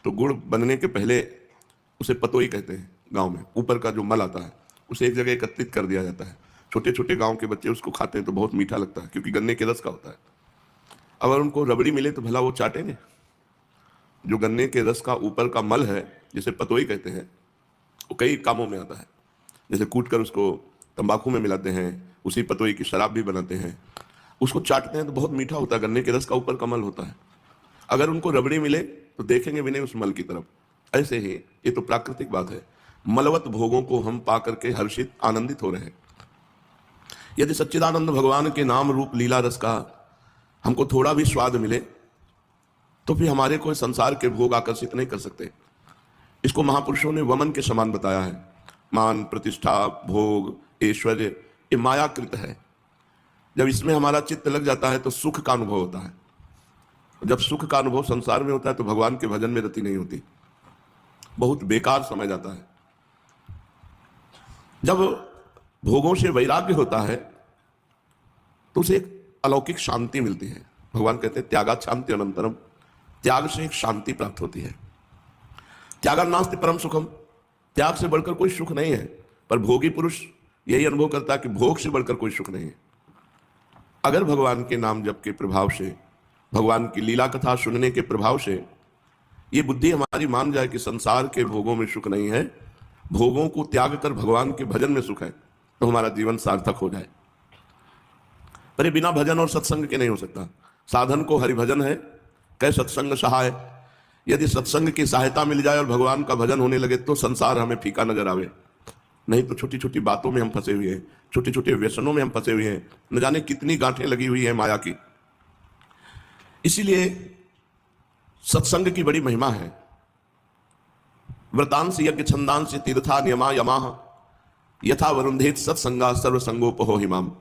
तो गुड़ बनने के पहले उसे पतोई कहते हैं गांव में, ऊपर का जो मल आता है उसे एक जगह एकत्रित कर दिया जाता है। छोटे छोटे गांव के बच्चे उसको खाते हैं तो बहुत मीठा लगता है, क्योंकि गन्ने के रस का होता है। अगर उनको रबड़ी मिले तो भला वो चाटेंगे? जो गन्ने के रस का ऊपर का मल है, जिसे पतोई कहते हैं, वो कई कामों में आता है। जैसे कूट कर उसको तंबाकू में मिलाते हैं, उसी पतोई की शराब भी बनाते हैं, उसको चाटते हैं तो बहुत मीठा होता है, गन्ने के रस का ऊपर का मल होता है। अगर उनको रबड़ी मिले तो देखेंगे भी नहीं उस मल की तरफ। ऐसे ही ये तो प्राकृतिक बात है। मलवत भोगों को हम पा करके हर्षित आनंदित हो रहे हैं। यदि सच्चिदानंद भगवान के नाम रूप लीला रस का हमको थोड़ा भी स्वाद मिले तो फिर हमारे कोई संसार के भोग आकर्षित नहीं कर सकते। इसको महापुरुषों ने वमन के समान बताया है। मान, प्रतिष्ठा, भोग, ऐश्वर्य ये मायाकृत है। जब इसमें हमारा चित्त लग जाता है तो सुख का अनुभव होता है। जब सुख का अनुभव संसार में होता है तो भगवान के भजन में रति नहीं होती, बहुत बेकार समझ जाता है। जब भोगों से वैराग्य होता है तो उसे एक अलौकिक शांति मिलती है। भगवान कहते हैं त्यागात् शांति अनंतरम, त्याग से एक शांति प्राप्त होती है। त्यागात् नास्ति परम सुखम, त्याग से बढ़कर कोई सुख नहीं है। पर भोगी पुरुष यही अनुभव करता है कि भोग से बढ़कर कोई सुख नहीं है। अगर भगवान के नाम जप के प्रभाव से, भगवान की लीला कथा सुनने के प्रभाव से ये बुद्धि हमारी मान जाए कि संसार के भोगों में सुख नहीं है, भोगों को त्याग कर भगवान के भजन में सुख है, तो हमारा जीवन सार्थक हो जाए। पर ये बिना भजन और सत्संग के नहीं हो सकता। साधन को हरिभजन है, कै सत्संग सहाय। यदि सत्संग की सहायता मिल जाए और भगवान का भजन होने लगे तो संसार हमें फीका नजर आवे। नहीं तो छोटी छोटी बातों में हम फंसे हुए हैं, छोटे छोटे व्यसनों में हम फंसे हुए हैं, न जाने कितनी गांठें लगी हुई है माया की। इसीलिए सत्संग की बड़ी महिमा है। व्रतांश यज्ञ छंदांश तीर्था नियमा यमाह यथा वरुंधेत सत्संगा सर्वसंगोपहो हिमाम।